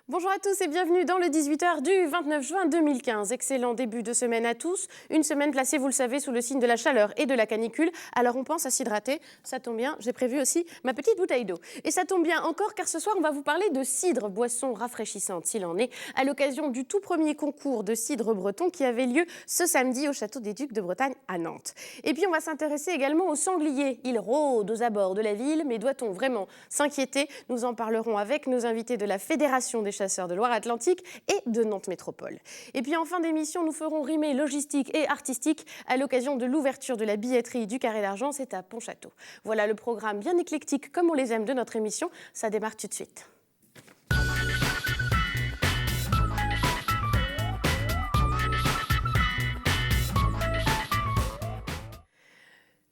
Bonjour à tous et bienvenue dans le 18h du 29 juin 2015. Excellent début de semaine à tous. Une semaine placée, vous le savez, sous le signe de la chaleur et de la canicule. Alors on pense à s'hydrater. Ça tombe bien, j'ai prévu aussi ma petite bouteille d'eau. Et ça tombe bien encore car ce soir, on va vous parler de cidre, boisson rafraîchissante s'il en est, à l'occasion du tout premier concours de cidre breton qui avait lieu ce samedi au Château des Ducs de Bretagne à Nantes. Et puis on va s'intéresser également aux sangliers. Ils rôdent aux abords de la ville, mais doit-on vraiment s'inquiéter? Nous en parlerons avec nos invités de la Fédération des chasseurs de Loire-Atlantique et de Nantes Métropole. Et puis en fin d'émission, nous ferons rimer logistique et artistique à l'occasion de l'ouverture de la billetterie du Carré d'Argent, c'est à Pontchâteau. Voilà le programme bien éclectique comme on les aime de notre émission, ça démarre tout de suite.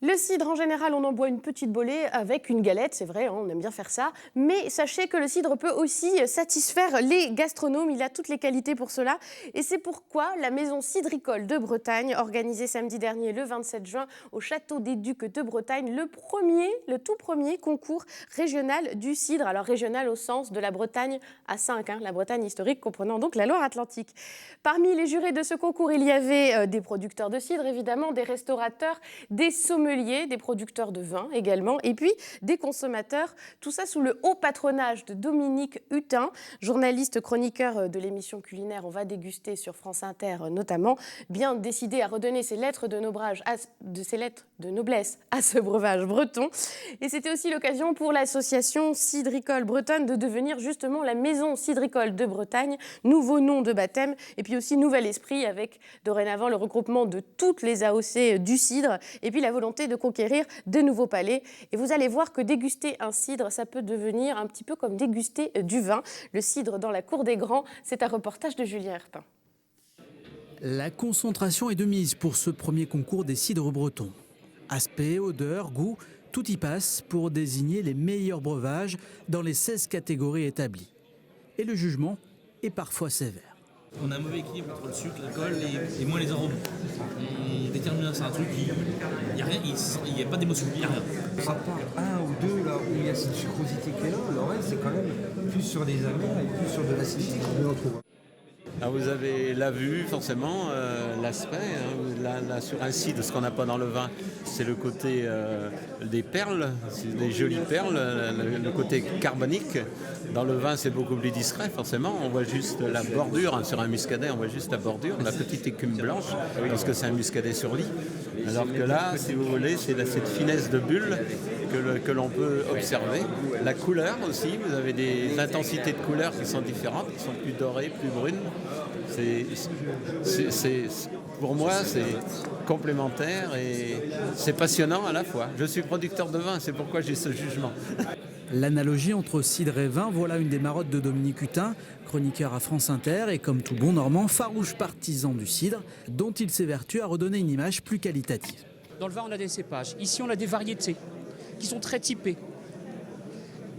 Le cidre, en général, on en boit une petite bolée avec une galette, c'est vrai, on aime bien faire ça. Mais sachez que le cidre peut aussi satisfaire les gastronomes, il a toutes les qualités pour cela. Et c'est pourquoi la Maison Cidricole de Bretagne, organisée samedi dernier, le 27 juin, au Château des Ducs de Bretagne, le tout premier concours régional du cidre. Alors régional au sens de la Bretagne à 5, la Bretagne historique comprenant donc la Loire-Atlantique. Parmi les jurés de ce concours, il y avait des producteurs de cidre, évidemment, des restaurateurs, des sommeliers, des producteurs de vin également, et puis des consommateurs. Tout ça sous le haut patronage de Dominique Hutin, journaliste chroniqueur de l'émission culinaire On va déguster sur France Inter notamment, bien décidé à redonner ses lettres de noblesse à ce breuvage breton. Et c'était aussi l'occasion pour l'association cidricole bretonne de devenir justement la Maison Cidricole de Bretagne, nouveau nom de baptême, et puis aussi nouvel esprit avec dorénavant le regroupement de toutes les AOC du cidre, et puis la volonté de conquérir de nouveaux palais. Et vous allez voir que déguster un cidre, ça peut devenir un petit peu comme déguster du vin. Le cidre dans la cour des grands, c'est un reportage de Julien Herpin. La concentration est de mise pour ce premier concours des cidres bretons. Aspect, odeur, goût, tout y passe pour désigner les meilleurs breuvages dans les 16 catégories établies. Et le jugement est parfois sévère. On a un mauvais équilibre entre le sucre, l'alcool et moins les arômes. On détermine, c'est un truc, il n'y a rien, il n'y a pas d'émotion, il n'y a rien. À part un ou deux là où il y a cette sucrosité qui est là, le reste c'est quand même plus sur des amers et plus sur de l'acidité qu'on retrouve. Ah, vous avez la vue, forcément, l'aspect. Là, sur un cidre, ce qu'on n'a pas dans le vin, c'est le côté des perles, c'est des jolies perles, le côté carbonique. Dans le vin, c'est beaucoup plus discret, forcément. On voit juste la bordure, sur un muscadet, on voit juste la bordure, la petite écume blanche, parce que c'est un muscadet sur lit. Alors que là, si vous voulez, c'est cette finesse de bulle que l'on peut observer. La couleur aussi, vous avez des intensités de couleurs qui sont différentes, qui sont plus dorées, plus brunes. Pour moi, c'est complémentaire et c'est passionnant à la fois. Je suis producteur de vin, c'est pourquoi j'ai ce jugement. L'analogie entre cidre et vin, voilà une des marottes de Dominique Hutin, chroniqueur à France Inter et comme tout bon Normand, farouche partisan du cidre, dont il s'évertue à redonner une image plus qualitative. Dans le vin, on a des cépages. Ici, on a des variétés qui sont très typées.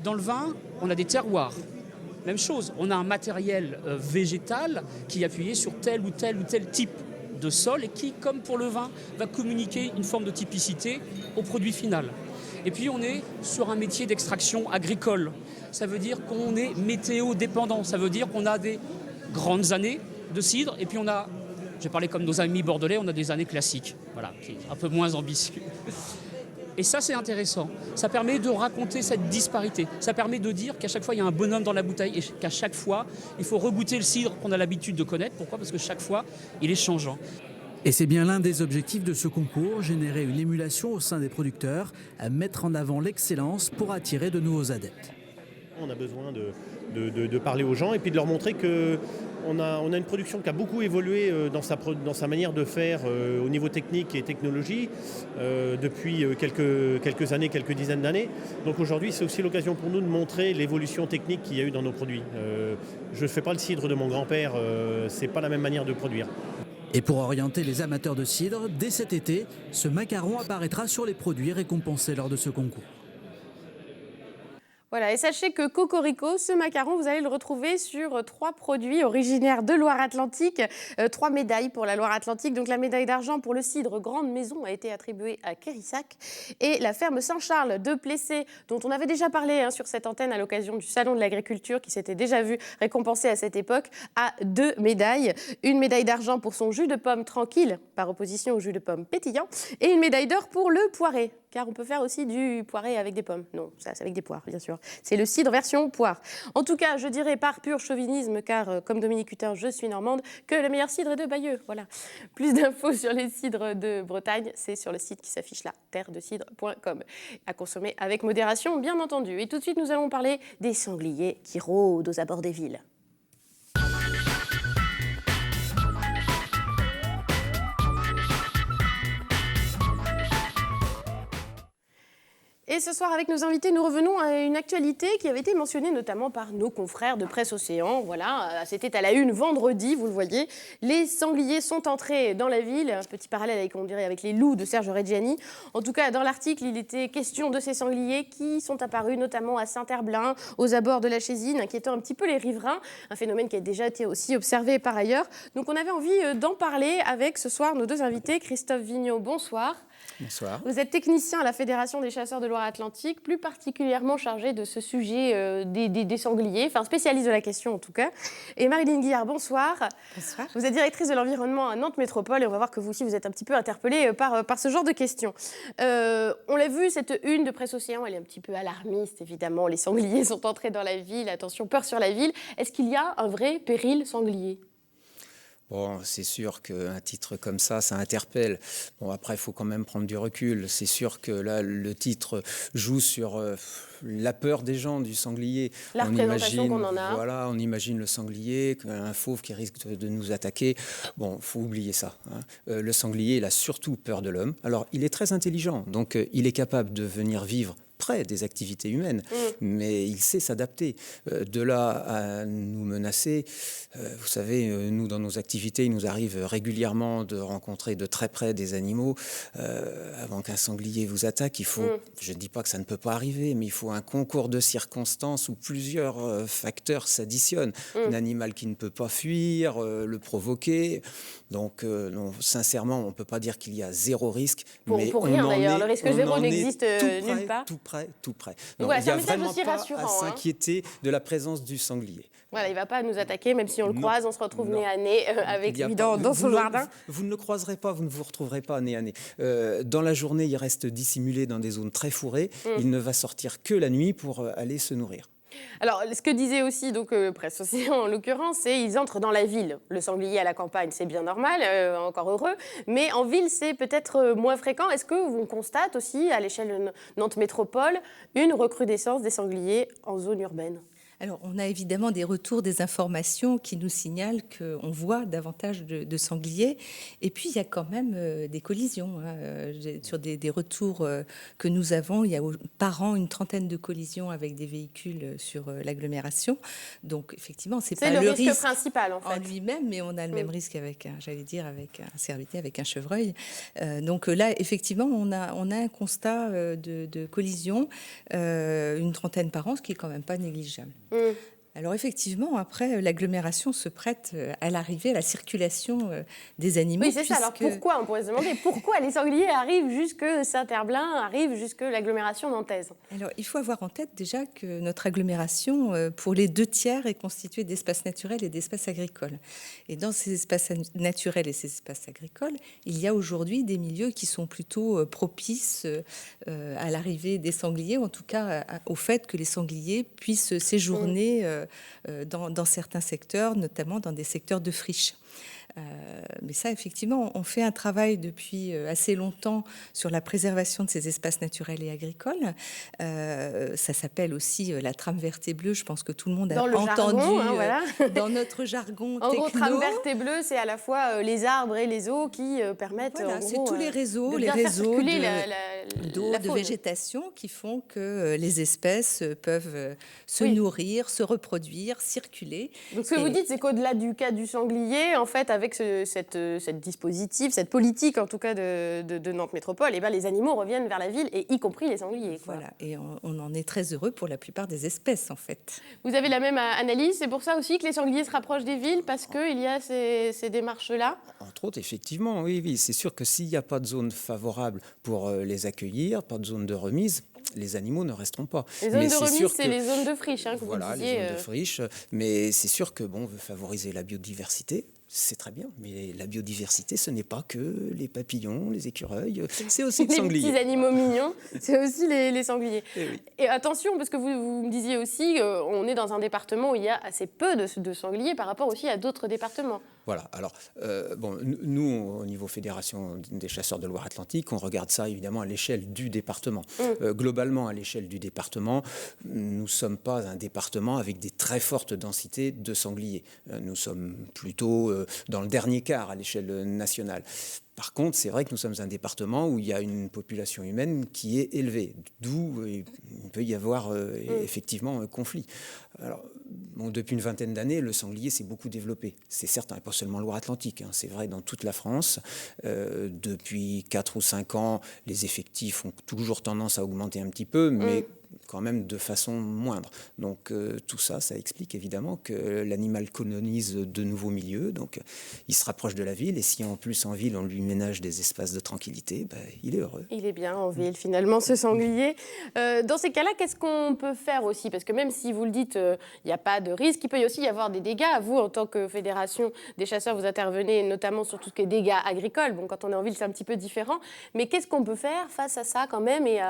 Dans le vin, on a des terroirs. Même chose, on a un matériel végétal qui est appuyé sur tel ou tel type de sol et qui, comme pour le vin, va communiquer une forme de typicité au produit final. Et puis on est sur un métier d'extraction agricole. Ça veut dire qu'on est météo-dépendant. Ça veut dire qu'on a des grandes années de cidre et puis on a, j'ai parlé comme nos amis bordelais, on a des années classiques, voilà, qui est un peu moins ambitieux. Et ça, c'est intéressant. Ça permet de raconter cette disparité. Ça permet de dire qu'à chaque fois, il y a un bonhomme dans la bouteille et qu'à chaque fois, il faut regoûter le cidre qu'on a l'habitude de connaître. Pourquoi ? Parce que chaque fois, il est changeant. Et c'est bien l'un des objectifs de ce concours, générer une émulation au sein des producteurs, à mettre en avant l'excellence pour attirer de nouveaux adeptes. On a besoin de parler aux gens et puis de leur montrer qu'on a une production qui a beaucoup évolué dans sa manière de faire au niveau technique et technologie depuis quelques années, quelques dizaines d'années. Donc aujourd'hui, c'est aussi l'occasion pour nous de montrer l'évolution technique qu'il y a eu dans nos produits. Je ne fais pas le cidre de mon grand-père, c'est pas la même manière de produire. Et pour orienter les amateurs de cidre, dès cet été, ce macaron apparaîtra sur les produits récompensés lors de ce concours. Voilà, et sachez que Cocorico, ce macaron, vous allez le retrouver sur 3 produits originaires de Loire-Atlantique, 3 médailles pour la Loire-Atlantique. Donc la médaille d'argent pour le cidre Grande Maison a été attribuée à Quérissac, et la ferme Saint-Charles de Plessé, dont on avait déjà parlé sur cette antenne à l'occasion du Salon de l'Agriculture, qui s'était déjà vu récompensé à cette époque, a 2 médailles. Une médaille d'argent pour son jus de pomme tranquille, par opposition au jus de pomme pétillant, et une médaille d'or pour le poiré. Car on peut faire aussi du poiré avec des pommes. Non, ça c'est avec des poires, bien sûr. C'est le cidre version poire. En tout cas, je dirais par pur chauvinisme, car comme Dominique Hutin, je suis normande, que le meilleur cidre est de Bayeux. Voilà. Plus d'infos sur les cidres de Bretagne, c'est sur le site qui s'affiche là, terredecidre.com. À consommer avec modération, bien entendu. Et tout de suite, nous allons parler des sangliers qui rôdent aux abords des villes. Et ce soir, avec nos invités, nous revenons à une actualité qui avait été mentionnée notamment par nos confrères de Presse Océan. Voilà, c'était à la une vendredi, vous le voyez. Les sangliers sont entrés dans la ville. Un petit parallèle avec, on dirait, avec les loups de Serge Reggiani. En tout cas, dans l'article, il était question de ces sangliers qui sont apparus notamment à Saint-Herblain, aux abords de la Chésine, inquiétant un petit peu les riverains. Un phénomène qui a déjà été aussi observé par ailleurs. Donc on avait envie d'en parler avec ce soir nos 2 invités. Christophe Vigneault, bonsoir. Bonsoir. Vous êtes technicien à la Fédération des chasseurs de Loire-Atlantique, plus particulièrement chargé de ce sujet des sangliers, enfin spécialiste de la question en tout cas. Et Marilyn Guillard, bonsoir. Bonsoir. Vous êtes directrice de l'environnement à Nantes Métropole et on va voir que vous aussi vous êtes un petit peu interpellée par ce genre de questions. On l'a vu, cette une de Presse Océan, elle est un petit peu alarmiste évidemment. Les sangliers sont entrés dans la ville, attention, peur sur la ville. Est-ce qu'il y a un vrai péril sanglier ? Bon, c'est sûr qu'un titre comme ça interpelle. Bon, après, il faut quand même prendre du recul. C'est sûr que là, le titre joue sur la peur des gens du sanglier. La représentation qu'on en a. Voilà, on imagine le sanglier, un fauve qui risque de nous attaquer. Bon, il faut oublier ça. Le sanglier, il a surtout peur de l'homme. Alors, il est très intelligent, donc il est capable de venir vivre près des activités humaines, mais il sait s'adapter. De là à nous menacer, vous savez, nous, dans nos activités, il nous arrive régulièrement de rencontrer de très près des animaux. Avant qu'un sanglier vous attaque, il faut, je ne dis pas que ça ne peut pas arriver, mais il faut un concours de circonstances où plusieurs facteurs s'additionnent. Un animal qui ne peut pas fuir, le provoquer. Donc, non, sincèrement, on ne peut pas dire qu'il y a 0 risque. Mais pour rien d'ailleurs, le risque 0 n'existe nulle part. Tout près. Donc voilà, il n'y a c'est un message vraiment aussi pas rassurant, à s'inquiéter de la présence du sanglier. Voilà, il ne va pas nous attaquer, même si on le croise, on se retrouve nez à nez avec lui dans son jardin. Vous ne le croiserez pas, vous ne vous retrouverez pas nez à nez. Dans la journée, il reste dissimulé dans des zones très fourrées. Il ne va sortir que la nuit pour aller se nourrir. Alors, ce que disait aussi Presse Océan, en l'occurrence, c'est qu'ils entrent dans la ville. Le sanglier à la campagne, c'est bien normal, encore heureux. Mais en ville, c'est peut-être moins fréquent. Est-ce que vous constate aussi, à l'échelle de Nantes Métropole, une recrudescence des sangliers en zone urbaine ? Alors, on a évidemment des retours, des informations qui nous signalent qu'on voit davantage de sangliers. Et puis, il y a quand même des collisions. Sur des retours que nous avons, il y a par an une trentaine de collisions avec des véhicules sur l'agglomération. Donc, effectivement, c'est pas le risque principal, en fait. En lui-même, mais on a le même risque avec un cervidé, avec un chevreuil. Donc là, effectivement, on a un constat de collision, une trentaine par an, ce qui est quand même pas négligeable. Alors effectivement, après, l'agglomération se prête à l'arrivée, à la circulation des animaux. Oui, c'est ça. Alors pourquoi, on pourrait se demander, pourquoi les sangliers arrivent jusque Saint-Herblain, arrivent jusque l'agglomération nantaise ? Alors il faut avoir en tête déjà que notre agglomération, pour les 2/3, est constituée d'espaces naturels et d'espaces agricoles. Et dans ces espaces naturels et ces espaces agricoles, il y a aujourd'hui des milieux qui sont plutôt propices à l'arrivée des sangliers, ou en tout cas au fait que les sangliers puissent séjourner dans certains secteurs, notamment dans des secteurs de friches. Mais ça, effectivement, on fait un travail depuis assez longtemps sur la préservation de ces espaces naturels et agricoles. Ça s'appelle aussi la trame verte et bleue. Je pense que tout le monde a entendu voilà. Dans notre jargon en techno. gros, trame verte et bleue, c'est à la fois les arbres et les eaux qui permettent. Voilà, c'est tous les réseaux, d'eau, de végétation qui font que les espèces peuvent se nourrir, se reproduire, circuler. Donc ce que vous dites, c'est qu'au-delà du cas du sanglier, en fait, avec avec cette dispositif, cette politique en tout cas de Nantes Métropole, eh ben, les animaux reviennent vers la ville, et y compris les sangliers, quoi. Voilà, et on en est très heureux pour la plupart des espèces en fait. Vous avez la même analyse, c'est pour ça aussi que les sangliers se rapprochent des villes, parce qu'il y a ces démarches-là? Entre autres, effectivement, oui, c'est sûr que s'il n'y a pas de zone favorable pour les accueillir, pas de zone de remise, les animaux ne resteront pas. Les zones de remise, c'est les zones de friche, hein, que voilà, vous disiez. les zones de friche. Mais c'est sûr que on veut favoriser la biodiversité. C'est très bien, mais la biodiversité, ce n'est pas que les papillons, les écureuils, c'est aussi les sangliers. Les petits animaux mignons, c'est aussi les sangliers. Et oui. Et attention, parce que vous me disiez aussi, on est dans un département où il y a assez peu de sangliers par rapport aussi à d'autres départements. Voilà, alors, nous, au niveau Fédération des chasseurs de Loire-Atlantique, on regarde ça évidemment à l'échelle du département. Globalement, à l'échelle du département, nous ne sommes pas un département avec des très fortes densités de sangliers. Nous sommes plutôt dans le dernier quart à l'échelle nationale. Par contre, c'est vrai que nous sommes un département où il y a une population humaine qui est élevée, d'où il peut y avoir effectivement un conflit. Alors, depuis une vingtaine d'années, le sanglier s'est beaucoup développé. C'est certain, pas seulement Loire-Atlantique, hein, c'est vrai dans toute la France. Depuis 4 ou 5 ans, les effectifs ont toujours tendance à augmenter un petit peu, mais quand même de façon moindre. Donc tout ça, ça explique évidemment que l'animal colonise de nouveaux milieux, donc il se rapproche de la ville, et si en plus en ville on lui ménage des espaces de tranquillité, il est heureux. Il est bien en ville finalement, ce sanglier. Dans ces cas-là, qu'est-ce qu'on peut faire aussi? Parce que même si vous le dites, il n'y a pas de risque, il peut aussi y avoir des dégâts. Vous, en tant que fédération des chasseurs, vous intervenez notamment sur tout ce qui est dégâts agricoles. Bon, quand on est en ville, c'est un petit peu différent. Mais qu'est-ce qu'on peut faire face à ça quand même, et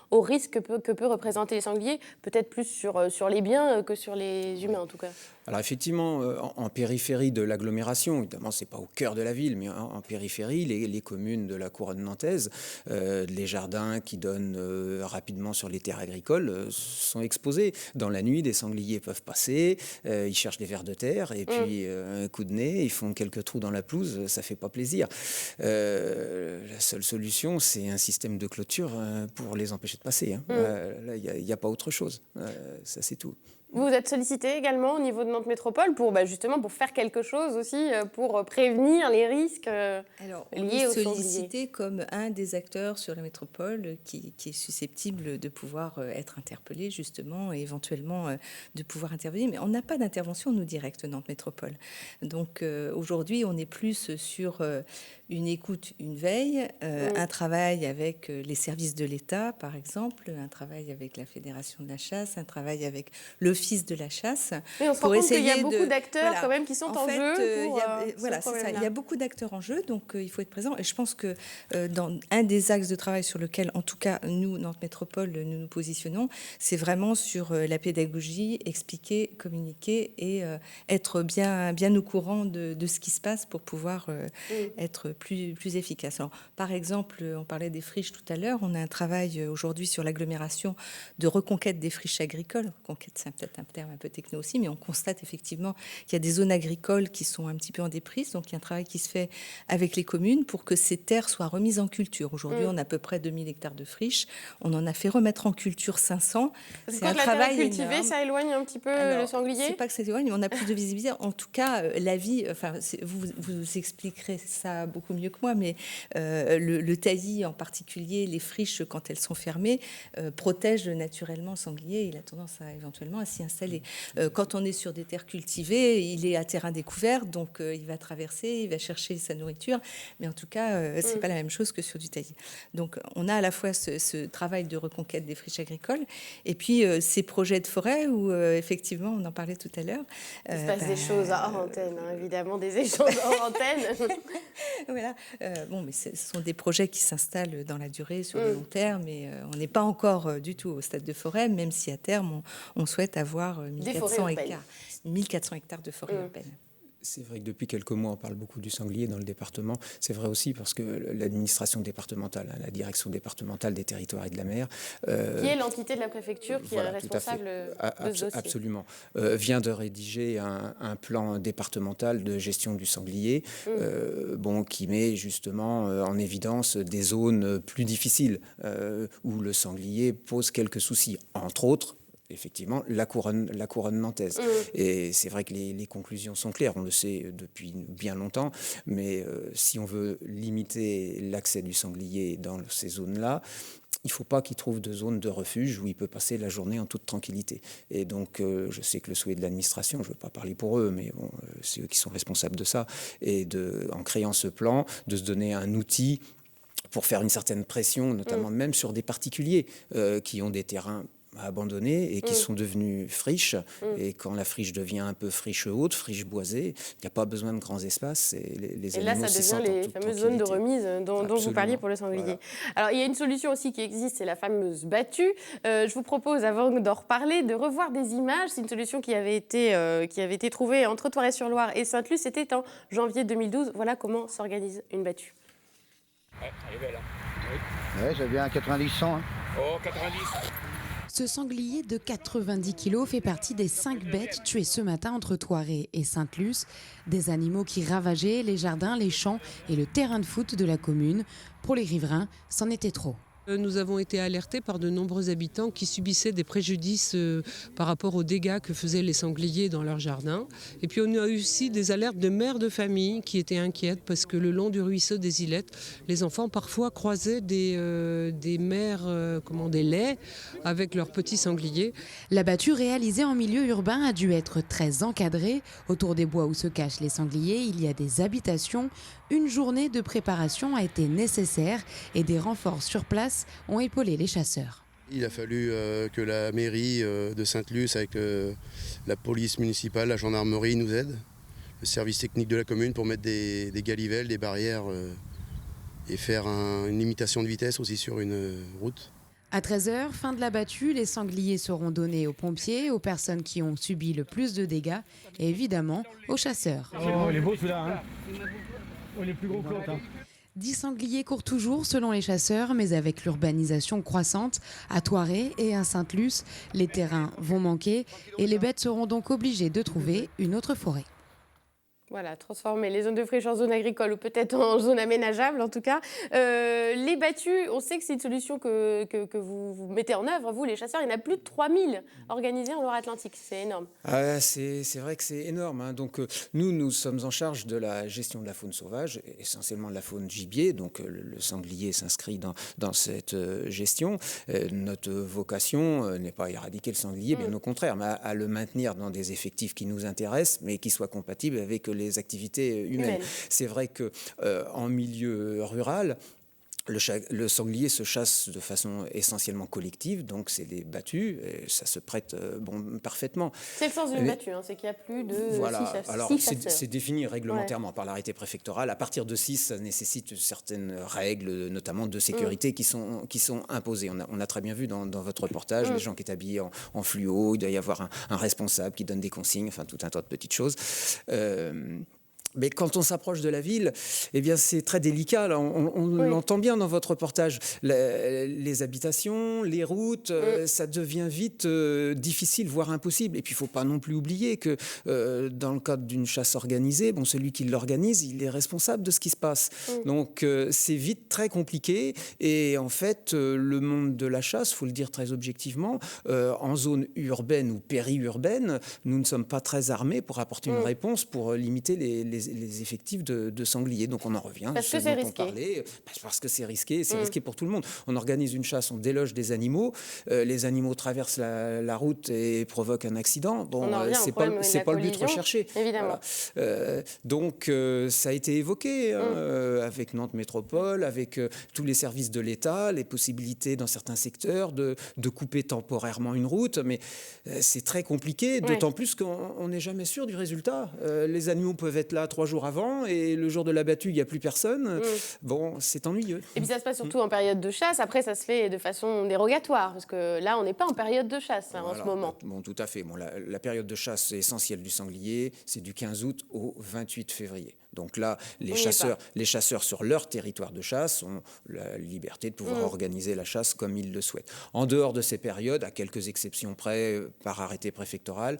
au risque que peut représenter les sangliers, peut-être plus sur les biens que sur les humains en tout cas? Alors effectivement, en périphérie de l'agglomération, évidemment c'est pas au cœur de la ville, mais en périphérie, les communes de la couronne nantaise, les jardins qui donnent rapidement sur les terres agricoles sont exposés. Dans la nuit, des sangliers peuvent passer, ils cherchent des vers de terre, et puis un coup de nez, ils font quelques trous dans la pelouse, ça fait pas plaisir. La seule solution, c'est un système de clôture pour les empêcher de passer. Hein. Là, il n'y a pas autre chose. Ça, c'est tout. Vous êtes sollicité également au niveau de Nantes Métropole pour justement pour faire quelque chose aussi, pour prévenir les risques liés aux sangliers. Sollicité comme un des acteurs sur la métropole qui est susceptible de pouvoir être interpellé justement, et éventuellement de pouvoir intervenir. Mais on n'a pas d'intervention, nous, directe, Nantes Métropole. Donc aujourd'hui, on est plus sur une écoute, une veille, un travail avec les services de l'État, par exemple, un travail avec la Fédération de la chasse, un travail avec l'Office de la chasse. Et on se rend compte qu'il y a beaucoup d'acteurs quand même qui sont en jeu. Voilà, c'est ça. Il y a beaucoup d'acteurs en jeu, donc il faut être présent. Et je pense que dans un des axes de travail sur lequel, en tout cas, nous, Nantes Métropole, nous nous positionnons, c'est vraiment sur la pédagogie, expliquer, communiquer et être bien au courant de ce qui se passe pour pouvoir être plus efficace. Alors, par exemple, on parlait des friches tout à l'heure. On a un travail aujourd'hui sur l'agglomération de reconquête des friches agricoles. Reconquête, c'est peut-être un terme un peu techno aussi, mais on constate effectivement qu'il y a des zones agricoles qui sont un petit peu en déprise. Donc, il y a un travail qui se fait avec les communes pour que ces terres soient remises en culture. Aujourd'hui, on a à peu près 2000 hectares de friches. On en a fait remettre en culture 500. C'est un travail cultivé, ça éloigne un petit peu le sanglier? C'est pas que ça éloigne, mais on a plus de visibilité. En tout cas, la vie, enfin, vous expliquerez ça beaucoup mieux que moi, mais le taillis en particulier, les friches, quand elles sont fermées, protègent naturellement le sanglier. Il a tendance à éventuellement à s'y installer. Quand on est sur des terres cultivées, il est à terrain découvert, donc il va traverser, il va chercher sa nourriture, mais en tout cas, c'est pas la même chose que sur du taillis. Donc, on a à la fois ce travail de reconquête des friches agricoles, et puis ces projets de forêt où, effectivement, on en parlait tout à l'heure. Il se passe des choses hors antenne, hein, évidemment, des échanges hors antenne. Voilà. Mais ce sont des projets qui s'installent dans la durée, sur le long terme, et on n'est pas encore du tout au stade de forêt, même si à terme, on souhaite avoir 1400 hectares de forêt urbaine. C'est vrai que depuis quelques mois, on parle beaucoup du sanglier dans le département. C'est vrai aussi parce que l'administration départementale, la direction départementale des territoires et de la mer... qui est l'entité de la préfecture qui est responsable de ce dossier. Absolument. Vient de rédiger un plan départemental de gestion du sanglier qui met justement en évidence des zones plus difficiles où le sanglier pose quelques soucis. Entre autres, effectivement la couronne nantaise. Et c'est vrai que les conclusions sont claires, on le sait depuis bien longtemps, mais si on veut limiter l'accès du sanglier dans ces zones-là, il ne faut pas qu'il trouve de zone de refuge où il peut passer la journée en toute tranquillité. Et donc, je sais que le souhait de l'administration, je ne veux pas parler pour eux, mais bon, c'est eux qui sont responsables de ça, et en créant ce plan, de se donner un outil pour faire une certaine pression, notamment même sur des particuliers qui ont des terrains abandonnés et qui sont devenus friches. Et quand la friche devient un peu friche haute, friche boisée, il n'y a pas besoin de grands espaces. Et là, ça devient les fameuses zones de remise dont vous parliez pour le sanglier. Voilà. Alors, il y a une solution aussi qui existe, c'est la fameuse battue. Je vous propose, avant d'en reparler, de revoir des images. C'est une solution qui avait été trouvée entre Thouaret-sur-Loire et Sainte-Luce. C'était en janvier 2012. Voilà comment s'organise une battue. Ouais, elle est belle. Hein. Oui, j'avais bien un 90-100. Hein. Oh, 90. Ce sanglier de 90 kg fait partie des 5 bêtes tuées ce matin entre Thouaret et Sainte-Luce. Des animaux qui ravageaient les jardins, les champs et le terrain de foot de la commune. Pour les riverains, c'en était trop. Nous avons été alertés par de nombreux habitants qui subissaient des préjudices par rapport aux dégâts que faisaient les sangliers dans leur jardin. Et puis on a eu aussi des alertes de mères de famille qui étaient inquiètes parce que le long du ruisseau des Ilettes, les enfants parfois croisaient des laits avec leurs petits sangliers. La battue réalisée en milieu urbain a dû être très encadrée. Autour des bois où se cachent les sangliers, il y a des habitations. Une journée de préparation a été nécessaire et des renforts sur place ont épaulé les chasseurs. Il a fallu que la mairie de Sainte-Luce avec la police municipale, la gendarmerie nous aident, le service technique de la commune pour mettre des galivelles, des barrières et faire une limitation de vitesse aussi sur une route. À 13h, fin de la battue, les sangliers seront donnés aux pompiers, aux personnes qui ont subi le plus de dégâts et évidemment aux chasseurs. Oh, il est beau celui-là, hein. Oh, il est plus gros que l'autre. 10 sangliers courent toujours selon les chasseurs, mais avec l'urbanisation croissante à Thouaret et à Sainte-Luce, les terrains vont manquer et les bêtes seront donc obligées de trouver une autre forêt. Voilà, transformer les zones de friche en zones agricoles ou peut-être en zones aménageables en tout cas. Les battues, on sait que c'est une solution que vous mettez en œuvre, vous les chasseurs. Il y en a plus de 3000 organisés en Loire-Atlantique, c'est énorme. C'est vrai que c'est énorme. Hein. Donc nous sommes en charge de la gestion de la faune sauvage, essentiellement de la faune gibier, donc le sanglier s'inscrit dans cette gestion. Notre vocation n'est pas à éradiquer le sanglier, bien au contraire, mais à le maintenir dans des effectifs qui nous intéressent, mais qui soient compatibles avec les activités humaines. C'est vrai qu'en milieu rural, le sanglier se chasse de façon essentiellement collective, donc c'est des battues, et ça se prête parfaitement. C'est le sens d'une battue, hein, c'est qu'il n'y a plus de 6 chasseurs. C'est défini réglementairement par l'arrêté préfectoral. À partir de 6, ça nécessite certaines règles, notamment de sécurité, qui sont imposées. On a très bien vu dans votre reportage, les gens qui sont habillés en fluo, il doit y avoir un responsable qui donne des consignes, enfin tout un tas de petites choses. Mais quand on s'approche de la ville, eh bien c'est très délicat. Là, on l'entend bien dans votre reportage. Les habitations, les routes, ça devient vite difficile, voire impossible. Et puis il ne faut pas non plus oublier que dans le cadre d'une chasse organisée, celui qui l'organise, il est responsable de ce qui se passe. Donc c'est vite très compliqué. Et en fait, le monde de la chasse, il faut le dire très objectivement, en zone urbaine ou périurbaine, nous ne sommes pas très armés pour apporter une réponse pour limiter les effectifs de sangliers. Donc on en revient. Parce que c'est risqué. Parce que c'est risqué, c'est risqué pour tout le monde. On organise une chasse, on déloge des animaux, les animaux traversent la route et provoquent un accident. C'est pas le but recherché. Évidemment. Voilà. Donc ça a été évoqué avec Nantes Métropole, avec tous les services de l'État, les possibilités dans certains secteurs de couper temporairement une route, mais c'est très compliqué, d'autant plus qu'on n'est jamais sûr du résultat. Les animaux peuvent être là 3 jours avant et le jour de la battue, il n'y a plus personne. C'est ennuyeux. Et puis ça se passe surtout en période de chasse. Après, ça se fait de façon dérogatoire parce que là, on n'est pas en période de chasse en ce moment. Tout à fait. La période de chasse essentielle du sanglier, c'est du 15 août au 28 février. Donc là, les chasseurs sur leur territoire de chasse ont la liberté de pouvoir organiser la chasse comme ils le souhaitent. En dehors de ces périodes, à quelques exceptions près, par arrêté préfectoral,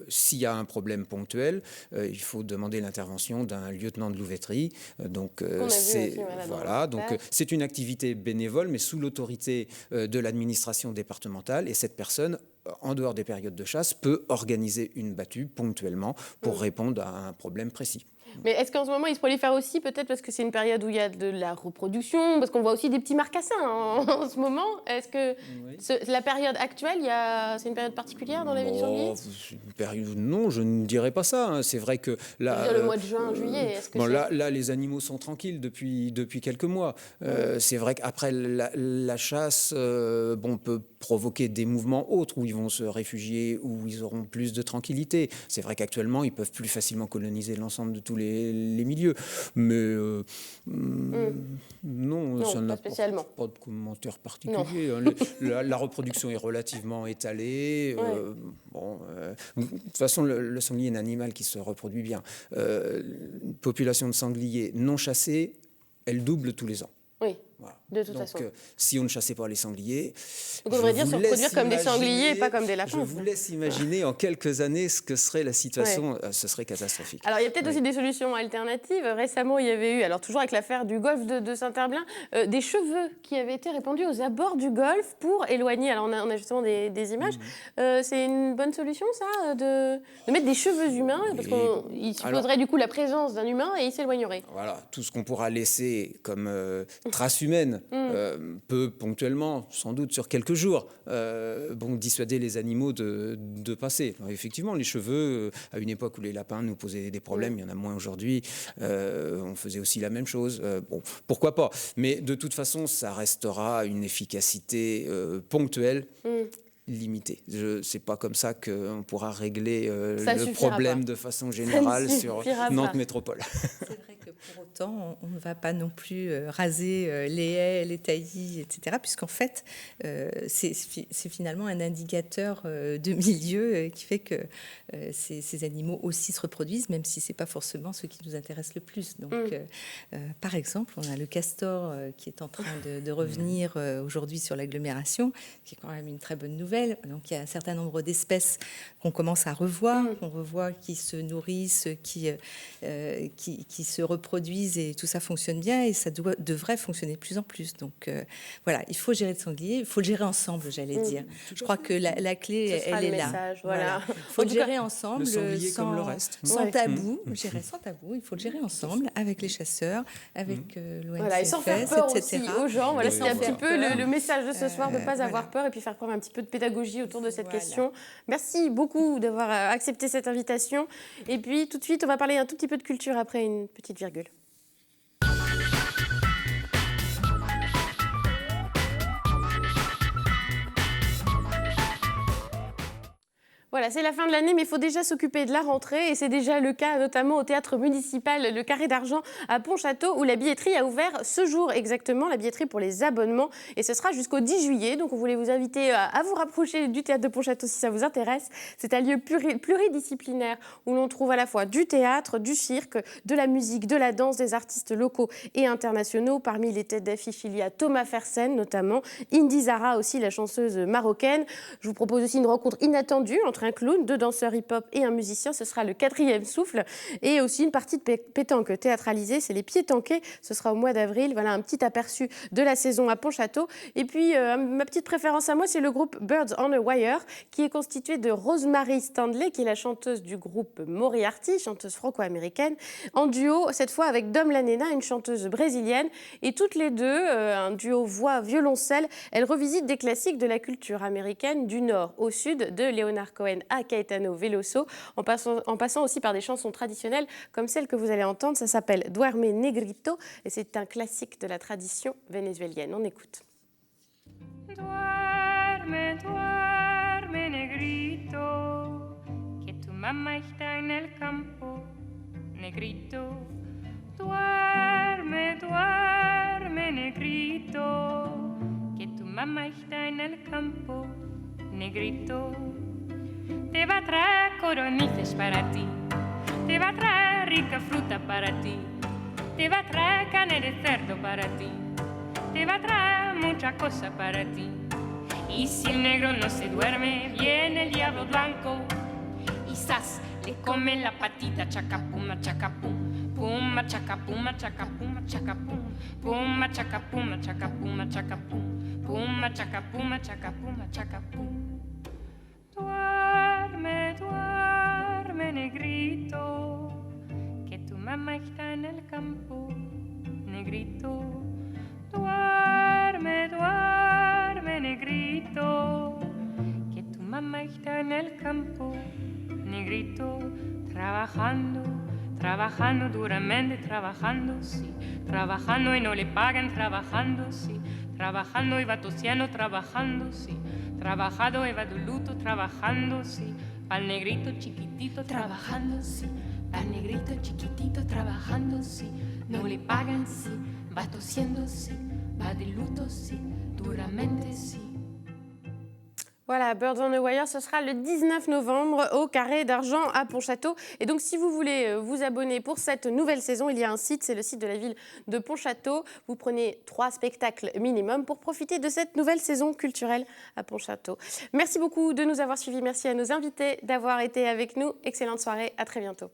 s'il y a un problème ponctuel, il faut demander l'intervention d'un lieutenant de louveterie. Donc c'est une activité bénévole, mais sous l'autorité de l'administration départementale. Et cette personne, en dehors des périodes de chasse, peut organiser une battue ponctuellement pour répondre à un problème précis. Mais est-ce qu'en ce moment, il se prolifère aussi, peut-être parce que c'est une période où il y a de la reproduction, parce qu'on voit aussi des petits marcassins en ce moment. Est-ce que la période actuelle, c'est une période particulière dans la vie du sanglier? Non, je ne dirais pas ça. Hein. C'est vrai que là, le mois de juin, juillet. Est-ce que là, les animaux sont tranquilles depuis quelques mois. C'est vrai qu'après la chasse, peut provoquer des mouvements autres où ils vont se réfugier, où ils auront plus de tranquillité. C'est vrai qu'actuellement, ils peuvent plus facilement coloniser l'ensemble de tous les milieux. Mais non, ça n'a pas de commentaire particulier. La reproduction est relativement étalée. De toute façon, le sanglier est un animal qui se reproduit bien. Une population de sangliers non chassés, elle double tous les ans. Oui. Voilà. De toute façon. Si on ne chassait pas les sangliers, donc on devrait dire se reproduire comme des sangliers et pas comme des lapins. Je vous laisse imaginer en quelques années ce que serait la situation. Ce serait catastrophique. Alors il y a peut-être aussi des solutions alternatives. Récemment, il y avait eu, alors toujours avec l'affaire du golfe de Saint-Herblain, des cheveux qui avaient été répandus aux abords du golfe pour éloigner. Alors on a justement des images. C'est une bonne solution, ça, de mettre des cheveux humains, parce qu'il supposerait du coup la présence d'un humain et il s'éloignerait. Voilà, tout ce qu'on pourra laisser comme trace humaine peut ponctuellement, sans doute sur quelques jours, dissuader les animaux de passer. Alors, effectivement, les cheveux, à une époque où les lapins nous posaient des problèmes, il y en a moins aujourd'hui, on faisait aussi la même chose. Pourquoi pas? Mais de toute façon, ça restera une efficacité ponctuelle. Limité. C'est pas comme ça qu'on pourra régler le problème de façon générale sur Nantes Métropole. C'est vrai que pour autant, on ne va pas non plus raser les haies, les taillis, etc. Puisqu'en fait, c'est finalement un indicateur de milieu qui fait que ces animaux aussi se reproduisent, même si c'est pas forcément ce qui nous intéresse le plus. Donc, par exemple, on a le castor qui est en train de revenir aujourd'hui sur l'agglomération, qui est quand même une très bonne nouvelle. Donc il y a un certain nombre d'espèces qu'on commence à revoir, qui se nourrissent, qui se reproduisent et tout ça fonctionne bien et ça devrait fonctionner de plus en plus. Donc voilà, il faut gérer le sanglier, il faut le gérer ensemble, j'allais dire. Je crois que la clé, elle est là. Voilà. Il faut le gérer ensemble, le sanglier comme le reste. Sans tabou, gérer sans tabou. Il faut le gérer ensemble avec les chasseurs, avec l'ONCFS, voilà, et sans faire peur etc. aussi aux gens. Voilà, c'est un petit peu le message de ce soir, de ne pas avoir peur et puis faire preuve un petit peu de pédagogie autour de cette question. Merci beaucoup d'avoir accepté cette invitation. Et puis tout de suite, on va parler un tout petit peu de culture après une petite virgule. Voilà, c'est la fin de l'année, mais il faut déjà s'occuper de la rentrée. Et c'est déjà le cas, notamment au théâtre municipal Le Carré d'Argent à Pontchâteau, où la billetterie a ouvert ce jour exactement, la billetterie pour les abonnements. Et ce sera jusqu'au 10 juillet. Donc, on voulait vous inviter à vous rapprocher du théâtre de Pontchâteau si ça vous intéresse. C'est un lieu pluridisciplinaire où l'on trouve à la fois du théâtre, du cirque, de la musique, de la danse, des artistes locaux et internationaux. Parmi les têtes d'affiche, il y a Thomas Fersen, notamment, Indy Zara aussi, la chanteuse marocaine. Je vous propose aussi une rencontre inattendue entre un clown, 2 danseurs hip-hop et un musicien. Ce sera le 4e souffle. Et aussi une partie de pétanque théâtralisée, c'est les Pieds-Tanqués. Ce sera au mois d'avril. Voilà un petit aperçu de la saison à Pontchâteau. Et puis, ma petite préférence à moi, c'est le groupe Birds on a Wire, qui est constitué de Rosemary Stanley, qui est la chanteuse du groupe Moriarty, chanteuse franco-américaine, en duo, cette fois avec Dom Lanena, une chanteuse brésilienne. Et toutes les deux, un duo voix-violoncelle, elles revisitent des classiques de la culture américaine du nord au sud, de Leonard Cohen à Caetano Veloso, en passant aussi par des chansons traditionnelles comme celle que vous allez entendre. Ça s'appelle Duerme Negrito et c'est un classique de la tradition vénézuélienne. On écoute. Duerme, duerme, negrito, que tu mamá está en el campo, negrito. Duerme, duerme, negrito, que tu mamá está en el campo, negrito. Te va a traer coronices para ti, te va a traer rica fruta para ti, te va a traer carne de cerdo para ti, te va a traer mucha cosa para ti. Y si el negro no se duerme, viene el diablo blanco y ¡zas! Le come la patita, chacapum, chacapum, pum, chacapum, chacapum, chacapum, pum, chacapum, chacapum, chacapum, pum, chacapum, chacapum, chacapum. Duerme, duerme, negrito, que tu mamá está en el campo, negrito. Duerme, duerme, negrito, que tu mamá está en el campo, negrito, trabajando, trabajando duramente, trabajando, sí, trabajando y no le pagan, trabajando, sí, trabajando y va tosiendo, trabajando, sí, trabajado y va de luto, trabajando, sí, pa'l negrito chiquitito, trabajando, sí, pa'l negrito chiquitito, trabajando, sí, no le pagan, sí, va tosiendo, sí, va de luto, sí, duramente, sí. Voilà, Birds on the Wire, ce sera le 19 novembre au Carré d'Argent à Pontchâteau. Et donc, si vous voulez vous abonner pour cette nouvelle saison, il y a un site, c'est le site de la ville de Pontchâteau. Vous prenez 3 spectacles minimum pour profiter de cette nouvelle saison culturelle à Pontchâteau. Merci beaucoup de nous avoir suivis. Merci à nos invités d'avoir été avec nous. Excellente soirée, à très bientôt.